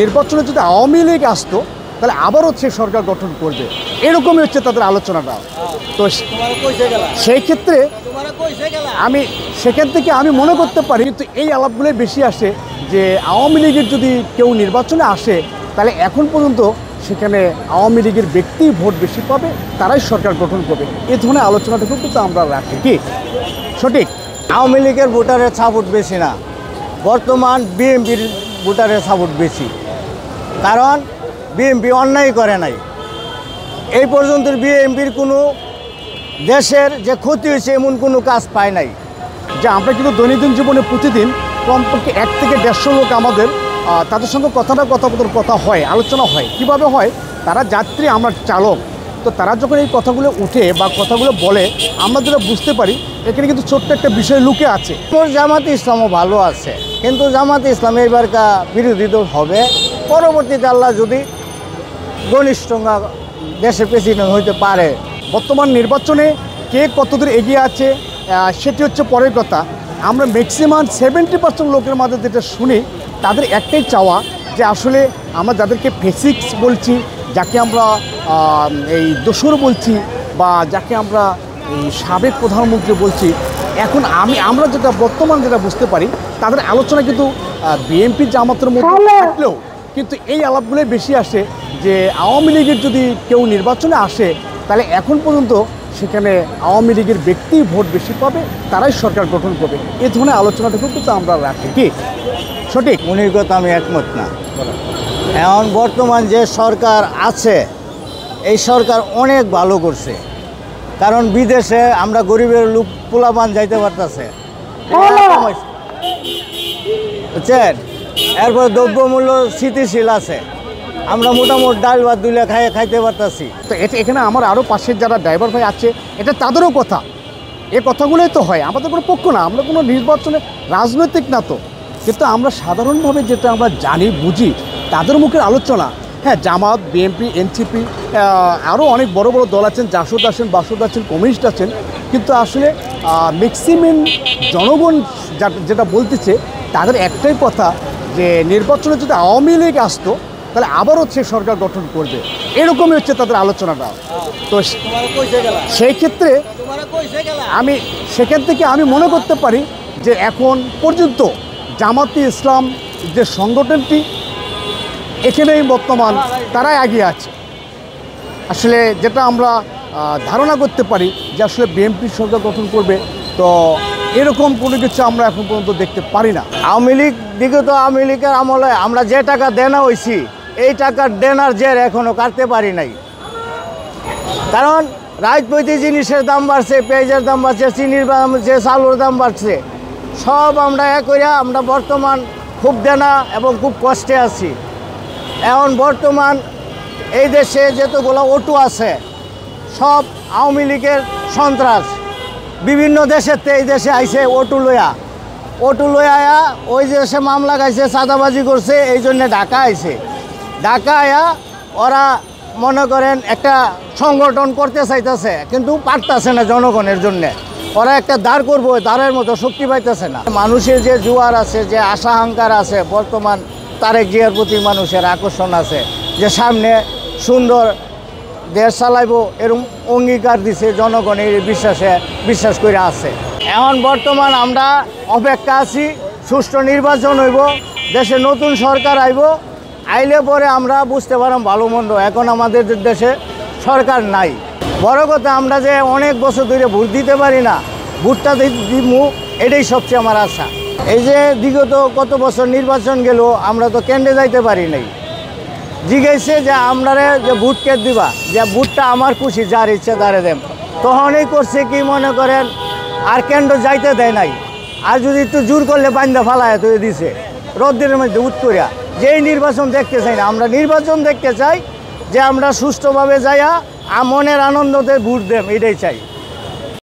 নির্বাচনে যদি আওয়ামী লীগ আসতো তাহলে আবারও সে সরকার গঠন করবে, এরকমই হচ্ছে তাদের আলোচনাটা। তো সেই ক্ষেত্রে সেখান থেকে আমি মনে করতে পারি, কিন্তু এই আলাপগুলোই বেশি আসে যে আওয়ামী লীগের যদি কেউ নির্বাচনে আসে তাহলে এখন পর্যন্ত সেখানে আওয়ামী লীগের ব্যক্তি ভোট বেশি পাবে, তারাই সরকার গঠন করবে, এই ধরনের আলোচনাটুকু কিন্তু আমরা রাখি। কি সঠিক? আওয়ামী লীগের ভোটারের সাপোর্ট বেশি না, বর্তমান বিএনপির ভোটারের সাপোর্ট বেশি। কারণ বিএনপি অন্যায় করে নাই এই পর্যন্ত, বিএনপির কোনো দেশের যে ক্ষতি হয়েছে এমন কোনো কাজ পায় নাই। যে আমরা কিন্তু দৈনন্দিন জীবনে প্রতিদিন কমপক্ষে 1 থেকে 150 লোক আমাদের তাদের সঙ্গে কথা হয়, আলোচনা হয়। কিভাবে হয়? তারা যাত্রী, আমরা চালক, তো তারা যখন এই কথাগুলো উঠে বা কথাগুলো বলে আমরা যেটা বুঝতে পারি এখানে কিন্তু ছোট্ট একটা বিষয় লুকে আছে। জামাতে ইসলামও ভালো আছে, কিন্তু জামাতে ইসলাম এবারকার বিরোধী দল হবে। পরবর্তীতে আল্লাহ যদি ঘনিষ্ঠ দেশের প্রেসিডেন্ট হইতে পারে। বর্তমান নির্বাচনে কে কতদূর এগিয়ে আছে সেটি হচ্ছে পরের কথা। আমরা ম্যাক্সিমাম 70% লোকের মাঝে যেটা শুনি তাদের একটাই চাওয়া যে আসলে আমরা যাদেরকে ফেসিক্স বলছি, যাকে আমরা এই দোসর বলছি, বা যাকে আমরা এই সাবেক প্রধানমন্ত্রী বলছি, এখন আমরা যেটা বর্তমান যেটা বুঝতে পারি তাদের আলোচনা কিন্তু বিএনপি জামাতের মধ্যে থাকলেও কিন্তু এই আলাপগুলোই বেশি আসে যে আওয়ামী লীগের যদি কেউ নির্বাচনে আসে তাহলে এখন পর্যন্ত সেখানে আওয়ামী লীগের ব্যক্তি ভোট বেশি পাবে, তারাই সরকার গঠন করবে, এই ধরনের আলোচনাটুকু কিন্তু আমরা রাখি। কি সঠিক? উনির কথা আমি একমত না। এখন বর্তমান যে সরকার আছে এই সরকার অনেক ভালো করছে, কারণ বিদেশে আমরা গরিবের লোক পোলাপান যাইতে পারতেছে, বুঝছেন। এরপর দ্রব্যমূল্য স্থিতিশীল আছে, আমরা মোটামুটি ডাল ভাত দুলে খাইতে পারতেছি। তো এখানে আমার আরও পাশের যারা ড্রাইভার ভাই আছে এটা তাদেরও কথা, এ কথাগুলোই তো হয়। আমাদের কোনো পক্ষ না, আমরা কোনো নির্বাচনে রাজনৈতিক না তো, কিন্তু আমরা সাধারণভাবে যেটা আমরা জানি বুঝি তাদের মুখের আলোচনা। হ্যাঁ, জামাত, বিএনপি, এনসিপি, আরও অনেক বড় বড় দল আছেন, জাসদ আছেন, বাসদ আছেন, কমিউনিস্ট আছেন, কিন্তু আসলে ম্যাক্সিমাম জনগণ যেটা বলতেছে তাদের একটাই কথা যে নির্বাচনে যদি আওয়ামী লীগ আসতো তাহলে আবারও সে সরকার গঠন করবে, এরকমই হচ্ছে তাদের আলোচনাটা। তো সেই ক্ষেত্রে সেখান থেকে আমি মনে করতে পারি যে এখন পর্যন্ত জামাতে ইসলাম যে সংগঠনটি এখানেই বর্তমান তারাই এগিয়ে আছে। আসলে যেটা আমরা ধারণা করতে পারি যে আসলে বিএনপি সরকার গঠন করবে, তো এরকম কোনো কিছু আমরা এখন পর্যন্ত দেখতে পারি না। আওয়ামী লীগ বিগত আওয়ামী লীগের আমলে আমরা যে টাকা দেনা হয়েছি এই টাকার দেনার জের এখনও কাটতে পারি নাই। কারণ রাজনৈতিক জিনিসের দাম বাড়ছে, পেঁয়াজের দাম বাড়ছে, চিনির দাম বাড়ছে, চাউলের দাম বাড়ছে, সব আমরা আমরা বর্তমান খুব দেনা এবং খুব কষ্টে আছি। এখন বর্তমান এই দেশে যতগুলো অটো আছে সব আওয়ামী লীগের সন্ত্রাস। বিভিন্ন দেশের এই দেশে আইছে অটো লয়া ওই দেশে মামলা গাইছে, চাঁদাবাজি করছে, এই জন্য ঢাকা আইছে। ঢাকা আয়া ওরা মনে করেন একটা সংগঠন করতে চাইতেছে, কিন্তু পারতেছে না জনগণের জন্যে। ওরা একটা দাঁড় করবো, দাঁড়ের মতো শক্তি পাইতেছে না। মানুষের যে জোয়ার আছে, যে আশা আকাঙ্ক্ষা আছে, বর্তমান তারেক জিয়ার প্রতি মানুষের আকর্ষণ আছে যে সামনে সুন্দর দেশ চালাইব, এরকম অঙ্গীকার দিছে, জনগণের বিশ্বাস করে আছে। এখন বর্তমান আমরা অপেক্ষা আছি, সুষ্ঠু নির্বাচন হইব, দেশে নতুন সরকার আইলে পরে আমরা বুঝতে পারলাম ভালো মন্দ। এখন আমাদের দেশে সরকার নাই। বড় কথা আমরা যে অনেক বছর ধরে ভোট দিতে পারি না, ভোটটা দিব এটাই সবচেয়ে আমার আশা। এই যে বিগত কত বছর নির্বাচন গেল আমরা তো কেন্দ্রে যাইতে পারি নাই, জিজ্ঞাসে যে আপনারা যে ভোট কে দিবা, যে ভোটটা আমার খুশি, যার ইচ্ছা তারে দেন। তখনই করছে কি মনে করেন আর কেন্দ্র যাইতে দেয় নাই, আর যদি একটু জোর করলে বান্ধা ফালায় তো দিছে রোদ্রের মধ্যে উঠ করিয়া। যেই নির্বাচন দেখতে চাই না, আমরা নির্বাচন দেখতে চাই যে আমরা সুষ্ঠুভাবে যাইয়া মনের আনন্দতে ভোট দেব, এটাই চাই।